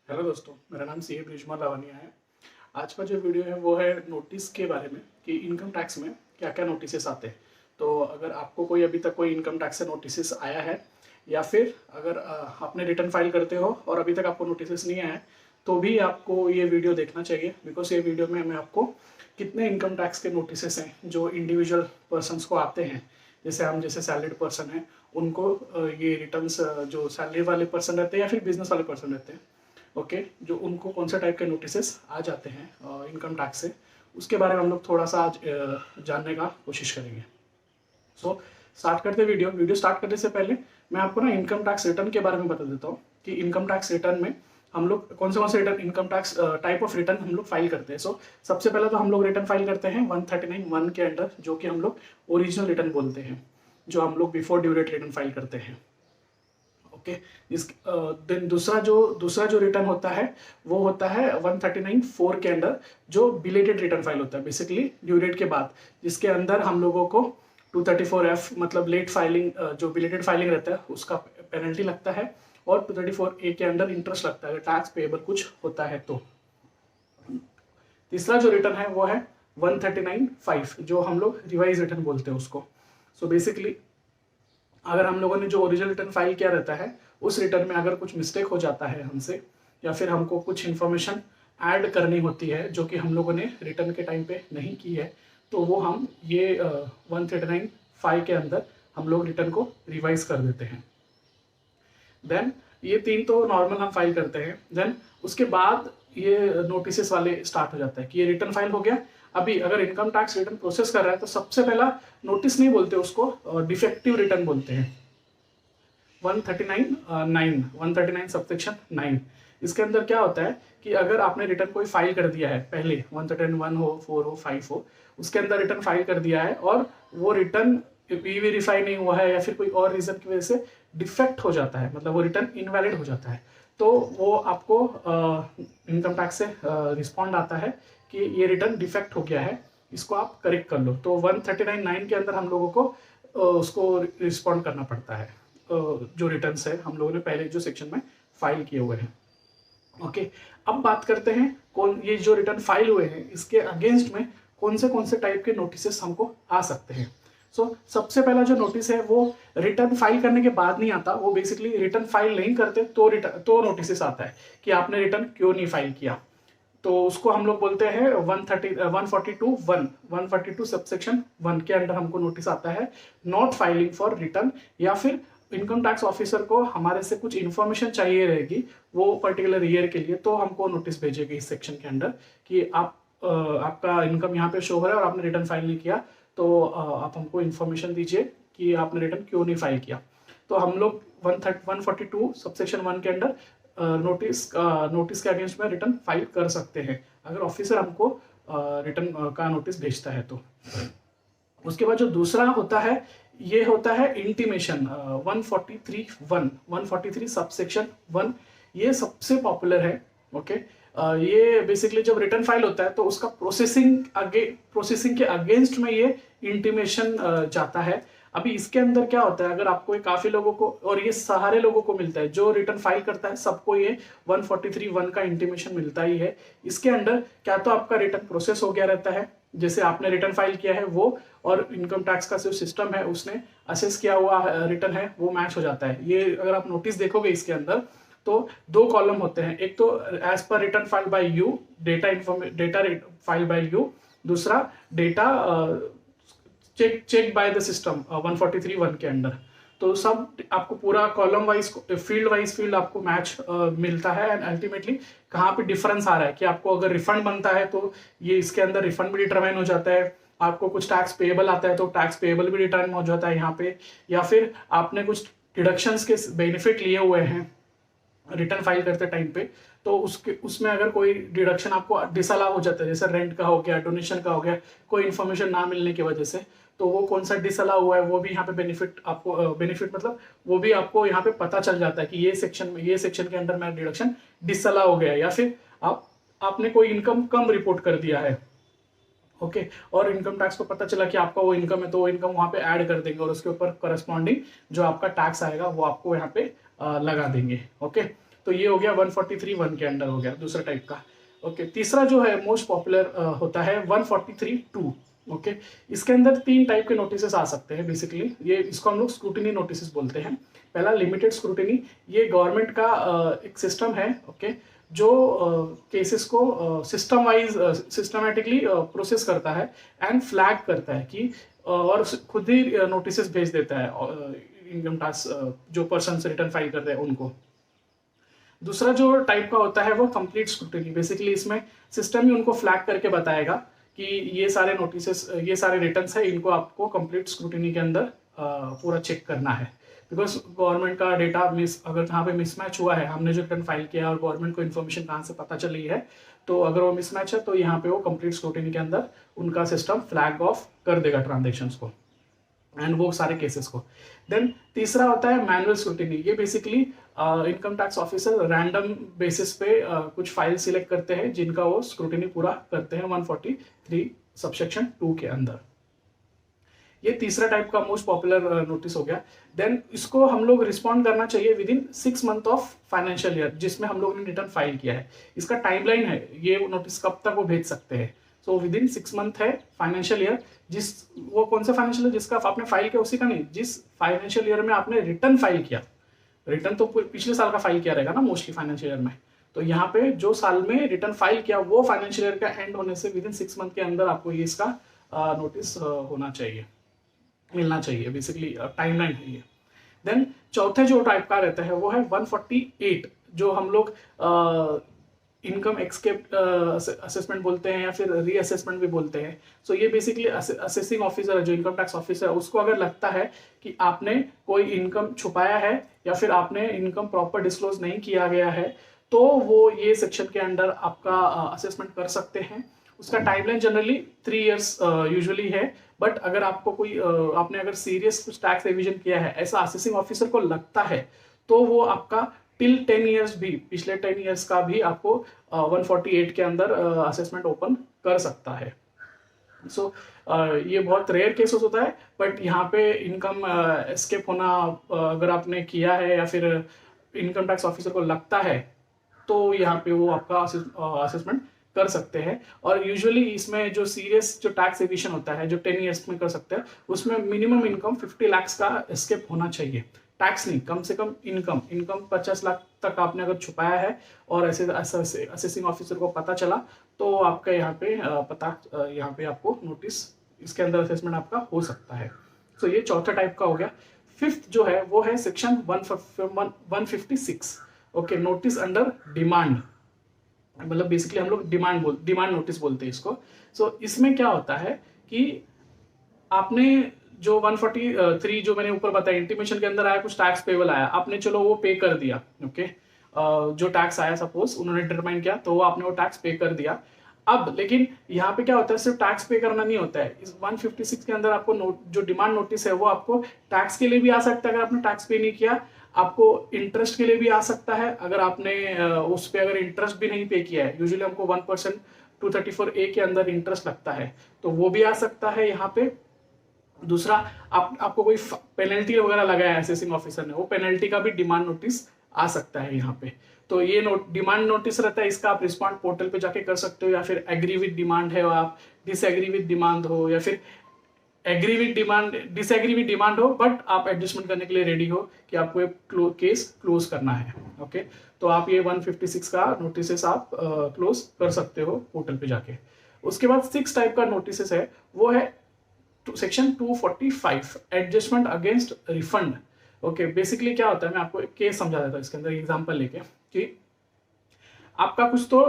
Hello दोस्तों, मेरा नाम सी ए ब्रिजमल लावनिया है। आज का जो वीडियो है वो है नोटिस के बारे में कि इनकम टैक्स में क्या क्या नोटिस आते हैं। तो अगर आपको कोई अभी तक कोई इनकम टैक्स से नोटिस आया है या फिर अगर आपने रिटर्न फाइल करते हो और अभी तक आपको नोटिस नहीं आया है तो भी आपको ये वीडियो देखना चाहिए। बिकॉज ये वीडियो में मैं आपको कितने इनकम टैक्स के नोटिस हैं जो इंडिविजुअल पर्सनस को आते हैं, जैसे हम जैसे सैलरीड पर्सन हैं उनको ये रिटर्न्स जो सैलरी वाले पर्सन रहते हैं या फिर बिजनेस वाले पर्सन रहते हैं, ओके, जो उनको कौन से टाइप के नोटिस आ जाते हैं इनकम टैक्स से, उसके बारे में हम लोग थोड़ा सा आज जानने का कोशिश करेंगे। सो स्टार्ट करते वीडियो स्टार्ट करने से पहले मैं आपको ना इनकम टैक्स रिटर्न के बारे में बता देता हूँ कि इनकम टैक्स रिटर्न में हम लोग कौन से return income tax type of return हम लोग फाइल करते हैं। सो सबसे पहले तो हम लोग रिटर्न फाइल करते हैं 139(1) के अंडर, जो कि हम लोग ओरिजिनल रिटर्न बोलते हैं, जो हम लोग before due date return file करते हैं। ओके, इस देन दूसरा जो रिटर्न होता है वो होता है 139(4) के अंदर, जो बिलेटेड रिटर्न फाइल होता है, बेसिकली ड्यू डेट के बाद, जिसके अंदर हम लोगों को 234F मतलब लेट फाइलिंग, जो बिलेटेड फाइलिंग रहता है उसका पेनल्टी लगता है, और 234A के अंदर इंटरेस्ट लगता है अगर टैक्स पेएबल कुछ होता है तो। तीसरा जो रिटर्न है वो है 139(5), जो हम लोग रिवाइज रिटर्न बोलते हैं उसको। सो बेसिकली अगर हम लोगों ने जो ओरिजिनल रिटर्न फाइल किया रहता है उस रिटर्न में अगर कुछ मिस्टेक हो जाता है हमसे, या फिर हमको कुछ इन्फॉर्मेशन ऐड करनी होती है जो कि हम लोगों ने रिटर्न के टाइम पे नहीं की है, तो वो हम ये 139(5) के अंदर हम लोग रिटर्न को रिवाइज कर देते हैं। देन ये तीन तो नॉर्मल हम फाइल करते हैं। देन उसके बाद ये नोटिस वाले स्टार्ट हो जाता है कि ये रिटर्न फाइल हो गया। अभी अगर इनकम टैक्स रिटर्न प्रोसेस कर रहा है तो सबसे पहला नोटिस नहीं बोलते उसको, डिफेक्टिव रिटर्न बोलते हैं। 139(9) सबसेक्शन 9, इसके अंदर क्या होता है कि अगर आपने रिटर्न कोई फाइल कर दिया है पहले, 131 हो, 4 हो, 5 हो, उसके अंदर रिटर्न फाइल कर दिया है और वो रिटर्न ई वेरीफाई नहीं हुआ है या फिर कोई और रीजन की वजह से डिफेक्ट हो जाता है, मतलब वो रिटर्न इनवैलिड हो जाता है, तो वो आपको इनकम टैक्स से रिस्पॉन्ड आता है कि ये रिटर्न डिफेक्ट हो गया है, इसको आप करेक्ट कर लो। तो 139(9) के अंदर हम लोगों को उसको रिस्पॉन्ड करना पड़ता है, जो रिटर्न्स है हम लोगों ने पहले जो सेक्शन में फाइल किए हुए हैं। ओके, अब बात करते हैं कौन ये जो रिटर्न फाइल हुए हैं इसके अगेंस्ट में कौन से टाइप के नोटिस हमको आ सकते हैं। सबसे पहला जो नोटिस है वो रिटर्न फाइल करने के बाद नहीं आता, वो बेसिकली रिटर्न फाइल नहीं करते तो नोटिस आता है कि आपने रिटर्न क्यों नहीं फाइल किया। तो उसको हम लोग बोलते हैं 142 सबसेक्शन 1 के अंडर हमको नोटिस आता है नॉट फाइलिंग फॉर रिटर्न, या फिर इनकम टैक्स ऑफिसर को हमारे से कुछ इन्फॉर्मेशन चाहिए रहेगी वो पर्टिकुलर ईयर के लिए, तो हमको नोटिस भेजेगी इस सेक्शन के अंडर कि आपका इनकम यहाँ पे शो हो रहा है और आपने रिटर्न फाइल नहीं किया, तो आप हमको इन्फॉर्मेशन दीजिए कि आपने रिटर्न क्यों नहीं फाइल किया। तो हम लोग 142 सबसेक्शन 1 के अंडर नोटिस के अगेंस्ट में रिटर्न फाइल कर सकते हैं अगर ऑफिसर हमको रिटर्न का नोटिस भेजता है तो। उसके बाद जो दूसरा होता है ये होता है इंटीमेशन 143 सबसेक्शन 1, ये सबसे पॉपुलर है। ओके, ये बेसिकली जब रिटर्न फाइल होता है तो उसका प्रोसेसिंग के अगेंस्ट में ये इंटीमेशन जाता है। अभी इसके अंदर क्या होता है, अगर आपको काफी लोगों को, और ये सारे लोगों को मिलता है जो रिटर्न फाइल करता है, सबको ये 143(1) का इंटीमेशन मिलता ही है। इसके अंदर क्या तो आपका रिटर्न प्रोसेस हो गया रहता है, जैसे आपने रिटर्न फाइल किया है वो, और इनकम टैक्स का जो सिस्टम है उसने असेस किया हुआ रिटर्न है वो मैच हो जाता है। ये अगर आप नोटिस देखोगे इसके अंदर तो दो कॉलम होते हैं, एक तो as per return file by you, data file by you, दूसरा data check by the system 143(1) के अंडर। तो सब आपको पूरा कॉलम वाइज फील्ड आपको मैच मिलता है, एंड अल्टीमेटली कहाँ पे डिफरेंस आ रहा है कि आपको अगर रिफंड बनता है तो ये इसके अंदर रिफंड भी डिटरमाइन हो जाता है, आपको कुछ टैक्स पेएबल आता है तो टैक्स पेएबल भी डिटरमाइन हो जाता है यहाँ पे, या फिर आपने कुछ डिडक्शंस के बेनिफिट लिए हुए हैं रिटर्न फाइल करते टाइम पे, तो उसमें अगर कोई डिडक्शन आपको डिसअलाउ हो जाता है, जैसे रेंट का हो गया, डोनेशन का हो गया, कोई इन्फॉर्मेशन ना मिलने की वजह से, तो वो कौन सा डिसअलाउ हुआ है वो भी यहाँ पे बेनिफिट मतलब वो भी आपको यहाँ पे पता चल जाता है कि ये सेक्शन के अंदर मेरा डिडक्शन डिसअलाउ हो गया, या फिर आपने कोई इनकम कम रिपोर्ट कर दिया है। ओके, और इनकम टैक्स को पता चला कि आपका वो इनकम है तो वो इनकम वहां पे ऐड कर देंगे और उसके ऊपर करस्पॉन्डिंग जो आपका टैक्स आएगा वो आपको यहाँ पे लगा देंगे। ओके, तो ये हो गया 143(1) के अंडर हो गया दूसरा टाइप का। ओके, तीसरा जो है मोस्ट पॉपुलर होता है 143(2). ओके, इसके अंदर 3 टाइप के नोटिस आ सकते हैं बेसिकली। ये इसको हम लोग स्क्रूटिनी नोटिस बोलते हैं। पहला लिमिटेड स्क्रूटिनी, ये गवर्नमेंट का एक सिस्टम है। ओके, जो केसेस को सिस्टम वाइज सिस्टमेटिकली प्रोसेस करता है एंड फ्लैग करता है कि और खुद ही नोटिस भेज देता है इनकम टैक्स जो पर्सन से रिटर्न फाइल करते हैं उनको। दूसरा जो टाइप का होता है वो कंप्लीट स्क्रूटिनी। बेसिकली इसमें सिस्टम ही उनको फ्लैग करके बताएगा कि ये सारे नोटिस, ये सारे रिटर्न्स है, इनको आपको कंप्लीट स्क्रूटिनी के अंदर पूरा चेक करना है। बिकॉज गवर्नमेंट का डेटा अगर जहाँ पे मिसमैच हुआ है, हमने जो रिटर्न फाइल किया और गवर्नमेंट को इन्फॉर्मेशन कहाँ से पता चली है, तो अगर वो मिसमैच है तो यहाँ पे वो कंप्लीट स्क्रूटिनी के अंदर उनका सिस्टम फ्लैग ऑफ कर देगा ट्रांजेक्शन्स को एंड वो सारे केसेस को। देन तीसरा होता है मैनुअल स्क्रूटिनी। ये basically income tax officer random basis पे कुछ फाइल सिलेक्ट करते हैं जिनका वो स्क्रूटिनी पूरा करते हैं 143 सबसेक्शन 2 के अंदर। ये तीसरा टाइप का मोस्ट पॉपुलर नोटिस हो गया। देन इसको हम लोग रिस्पॉन्ड करना चाहिए with in 6 month of financial year जिसमें हम लोग ने रिटर्न फाइल किया है। इसका टाइमलाइन है, ये नोटिस कब तक वो भेज सकते हैं। सो विद इन 6 मंथ है फाइनेंशियल ईयर, वो कौन सा फाइनेंशियल ईयर जिसका आपने फाइल किया उसी का नहीं, जिस फाइनेंशियल ईयर में आपने रिटर्न फाइल किया। रिटर्न तो पिछले साल का फाइल किया रहेगा ना मोस्टली फाइनेंशियल ईयर में, तो यहाँ पे जो साल में रिटर्न फाइल किया वो फाइनेंशियल ईयर का एंड होने से विद इन 6 मंथ के अंदर आपको ये इसका नोटिस होना चाहिए, मिलना चाहिए। बेसिकली टाइमलाइन है ये। देन चौथे जो टाइप का रहता है वो है 148, जो हम लोग इनकम एस्केप असेसमेंट बोलते हैं या फिर रीअसेसमेंट भी बोलते हैं। सो ये बेसिकली असेसिंग ऑफिसर है, जो इनकम टैक्स ऑफिसर है, उसको अगर लगता है कि आपने कोई इनकम छुपाया है या फिर आपने इनकम प्रॉपर डिस्क्लोज नहीं किया गया है, तो वो ये सेक्शन के अंडर आपका असेसमेंट कर सकते हैं। उसका टाइमलाइन जनरली 3 इयर्स यूजुअली है, बट अगर आपको कोई आपने अगर सीरियस कुछ टैक्स एविजन किया है ऐसा असेसिंग ऑफिसर को लगता है, तो वो आपका टिल 10 इयर्स भी, पिछले 10 इयर्स का भी आपको 148 के अंदर असेसमेंट ओपन कर सकता है। सो ये बहुत रेयर केसेस होता है, बट यहाँ पे इनकम एस्केप होना अगर आपने किया है या फिर इनकम टैक्स ऑफिसर को लगता है, तो यहाँ पे वो आपका असेसमेंट कर सकते हैं। और यूजुअली इसमें जो सीरियस जो टैक्स एविशन होता है जो 10 इयर्स में कर सकते हैं, उसमें मिनिमम इनकम 50 लाख का एस्केप होना चाहिए। टैक्स नहीं, कम से कम इनकम 50 लाख तक आपने अगर छुपाया है और ऐसे असेसिंग ऑफिसर को पता चला, तो आपका यहाँ पे यहाँ पे आपको नोटिस इसके अंदर असेसमेंट आपका हो सकता है। तो ये चौथा टाइप का हो गया। फिफ्थ जो है वो है section 156। Okay, notice under demand, मतलब बेसिकली हम लोग डिमांड नोटिस बोलते हैं इसको। सो इसमें क्या होता है कि आपने जो 143 जो मैंने ऊपर बताया, इंटीमेशन के अंदर आया कुछ टैक्स पेबल आया, आपने चलो वो पे कर दिया। ओके, जो टैक्स आया सपोज उन्होंने डिटरमाइन किया, तो वो आपने वो टैक्स पे कर दिया। अब लेकिन यहाँ पे क्या होता है, सिर्फ टैक्स पे करना नहीं होता है। इस 156 के अंदर आपको जो डिमांड नोटिस है वो आपको टैक्स के लिए भी आ सकता है अगर आपने टैक्स पे नहीं किया, आपको इंटरेस्ट के लिए भी आ सकता है अगर आपने उस पर अगर इंटरेस्ट भी नहीं पे किया है। यूजुअली हमको 1% 234A के अंदर इंटरेस्ट लगता है, तो वो भी आ सकता है यहाँ पे। दूसरा, आपको कोई पेनल्टी वगैरह लगाया है असेसिंग ऑफिसर ने, वो पेनल्टी का भी डिमांड नोटिस आ सकता है यहाँ पे। तो ये डिमांड नोटिस रहता है, इसका आप रिस्पॉन्ड पोर्टल पे जाके कर सकते हो, या फिर एग्री विद डिमांड है, आप डिसएग्री विद डिमांड हो, या फिर agree with demand disagree with demand हो, बट आप एडजस्टमेंट करने के लिए रेडी हो कि आपको ये केस क्लोज करना है। ओके, तो आप ये 156 का नोटिस आप क्लोज कर सकते हो पोर्टल पे जाके। उसके बाद 6 टाइप का नोटिस है, वो है section 245 adjustment against refund. Okay, basically क्या होता है, मैं आपको एक केस समझा देता हूँ इसके अंदर एग्जांपल लेके कि आपका कुछ तो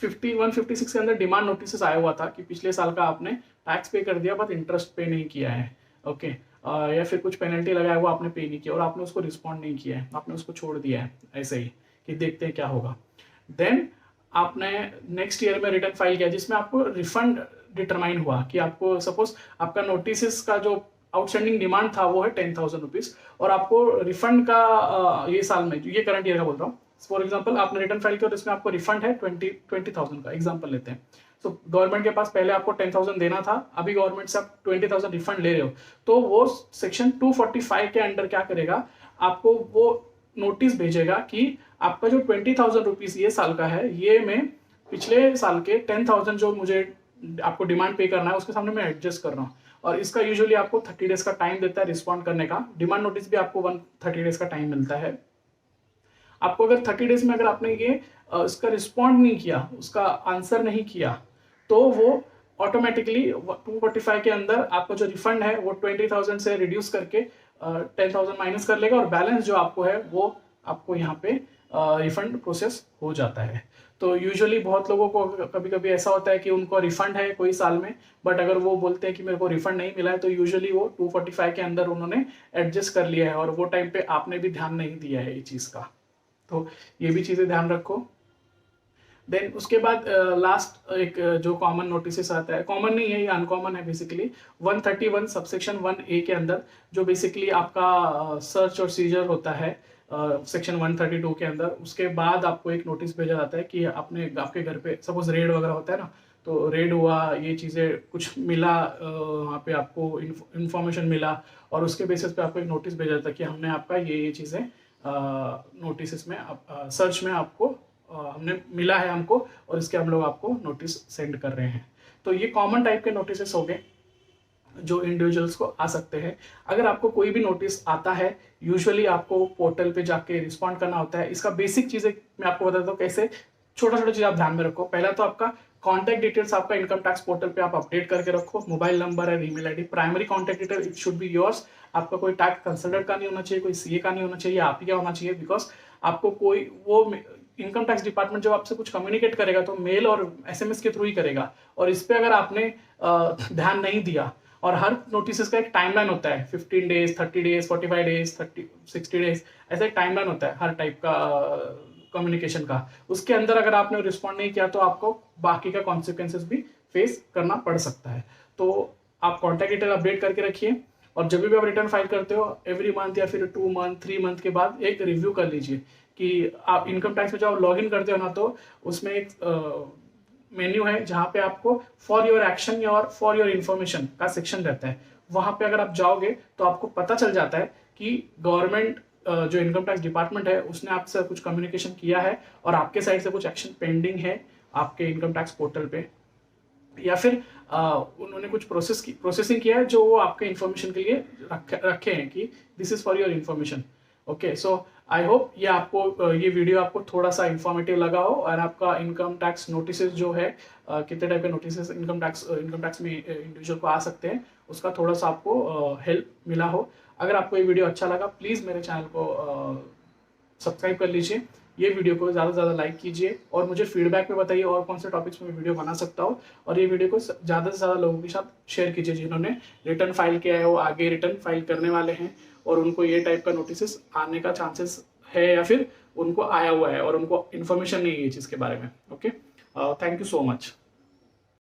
156 के अंदर डिमांड नोटिस आया हुआ था कि पिछले साल का आपने टैक्स पे कर दिया बट इंटरेस्ट पे नहीं किया है। ओके, या फिर कुछ पेनल्टी लगाया हुआ आपने पे नहीं किया और आपने उसको रिस्पॉन्ड नहीं किया है, आपने उसको छोड़ दिया है ऐसे ही कि देखते हैं क्या होगा। देन आपने नेक्स्ट ईयर में रिटर्न फाइल किया जिसमें आपको रिफंड डिटरमाइन हुआ कि आपको सपोज आपका नोटिस का जो आउटस्टैंडिंग डिमांड था वो है 10,000 रुपीज, और आपको रिफंड का ये साल में, ये करंट ईयर का बोल रहा हूँ, फॉर एग्जांपल आपने रिटर्न फाइल किया और इसमें आपको रिफंड है 20,000 का एग्जांपल लेते हैं। तो गवर्नमेंट के पास पहले आपको 10,000 देना था, अभी गवर्नमेंट से आप 20,000 रिफंड ले रहे हो, तो वो सेक्शन 245 के अंडर क्या करेगा, आपको वो नोटिस भेजेगा कि आपका जो 20,000 रुपीज़ ये साल का है, ये मैं पिछले साल के 10,000 जो मुझे आपको डिमांड पे करना है उसके सामने मैं एडजस्ट कर रहा हूँ। और इसका यूजुअली आपको 30 डेज का टाइम देता है रिस्पॉन्ड करने का। डिमांड नोटिस भी आपको 30 डेज का टाइम मिलता है। आपको अगर 30 डेज में अगर आपने ये इसका रिस्पॉन्ड नहीं किया, उसका आंसर नहीं किया, तो वो ऑटोमेटिकली 245 के अंदर आपका जो रिफंड है वो 20,000 से रिड्यूस करके 10,000 माइनस कर लेगा और बैलेंस जो आपको है वो आपको यहाँ पे रिफंड प्रोसेस हो जाता है। तो यूजुअली बहुत लोगों को कभी कभी ऐसा होता है कि उनको रिफंड है कोई साल में, बट अगर वो बोलते हैं कि मेरे को रिफंड नहीं मिला है, तो यूजुअली वो 245 के अंदर उन्होंने एडजस्ट कर लिया है और वो टाइम पे आपने भी ध्यान नहीं दिया है ये चीज़ का। तो ये भी चीज़ें ध्यान रखो। देन उसके बाद लास्ट एक जो कॉमन नोटिस आता है, कॉमन नहीं है ये अनकॉमन है बेसिकली, 131 सबसेक्शन 1A के अंदर जो बेसिकली आपका सर्च और सीजर होता है सेक्शन 132 के अंदर। उसके बाद आपको एक नोटिस भेजा जाता है कि आपके घर पे सपोज रेड वगैरह होता है ना, तो रेड हुआ, ये चीज़ें कुछ मिला, वहाँ पे आपको इंफॉर्मेशन मिला और उसके बेसिस पे आपको एक नोटिस भेजा जाता है कि हमने आपका ये चीज़ें नोटिस में सर्च में आपको हमने मिला है हमको और इसके हम लोग आपको नोटिस सेंड कर रहे हैं। तो ये कॉमन टाइप के नोटिस हो गए जो इंडिविजुअल्स को आ सकते हैं। अगर आपको कोई भी नोटिस आता है, यूजुअली आपको पोर्टल पे जाके रिस्पॉन्ड करना होता है। इसका बेसिक चीज़ें मैं आपको बताता हूँ कैसे, छोटा छोटा चीज़ आप ध्यान में रखो। पहला तो आपका कॉन्टैक्ट डिटेल्स आपका इनकम टैक्स पोर्टल पे आप अपडेट करके रखो, मोबाइल नंबर है, email ID, primary contact detail it should be yours. आपका कोई टैक्स कंसल्टेंट का नहीं होना चाहिए, कोई सीए का नहीं होना चाहिए, आप ही का होना चाहिए। बिकॉज आपको कोई वो इनकम टैक्स डिपार्टमेंट जब आपसे कुछ कम्युनिकेट करेगा तो मेल और एसएमएस के थ्रू ही करेगा, और इस पर अगर आपने ध्यान नहीं दिया, और हर नोटिस का एक टाइमलाइन होता है, 15 डेज, 30 डेज, 45 डेज, 60 डेज, ऐसा एक टाइमलाइन होता है हर टाइप का कम्युनिकेशन का। उसके अंदर अगर आपने रिस्पॉन्ड नहीं किया तो आपको बाकी का कॉन्सिक्वेंसेस भी फेस करना पड़ सकता है। तो आप कॉन्टैक्ट डिटेल अपडेट करके रखिए, और जब भी आप रिटर्न फाइल करते हो एवरी मंथ या फिर 2 मंथ 3 मंथ के बाद एक रिव्यू कर लीजिए कि आप इनकम टैक्स में जब आप लॉग इन करते हो ना, तो उसमें एक मेन्यू है जहाँ पे आपको फॉर योर एक्शन और फॉर योर इन्फॉर्मेशन का सेक्शन रहता है। वहाँ पे अगर आप जाओगे तो आपको पता चल जाता है कि गवर्नमेंट जो इनकम टैक्स डिपार्टमेंट है उसने आपसे कुछ कम्युनिकेशन किया है और आपके साइड से कुछ एक्शन पेंडिंग है आपके इनकम टैक्स पोर्टल पे, या फिर उन्होंने कुछ प्रोसेसिंग किया है जो वो आपके इन्फॉर्मेशन के लिए रखे हैं कि this is for your information. Okay, so I hope ये वीडियो आपको थोड़ा सा इंफॉर्मेटिव लगा हो और आपका इनकम टैक्स नोटिस जो है कितने टाइप के नोटिस इनकम टैक्स में इंडिविजुअल को आ सकते हैं उसका थोड़ा सा आपको हेल्प मिला हो। अगर आपको ये वीडियो अच्छा लगा प्लीज़ मेरे चैनल को सब्सक्राइब कर लीजिए, ये वीडियो को ज़्यादा से ज़्यादा लाइक कीजिए और मुझे फीडबैक में बताइए और कौन से टॉपिक्स में मैं वीडियो बना सकता हूँ, और ये वीडियो को ज़्यादा से ज़्यादा लोगों के साथ शेयर कीजिए जिन्होंने रिटर्न फाइल किया है, वो आगे रिटर्न फाइल करने वाले हैं और उनको ये टाइप का नोटिस आने का चांसेस है या फिर उनको आया हुआ है और उनको इन्फॉर्मेशन नहीं है ये चीज़ के बारे में। Okay, thank you so much.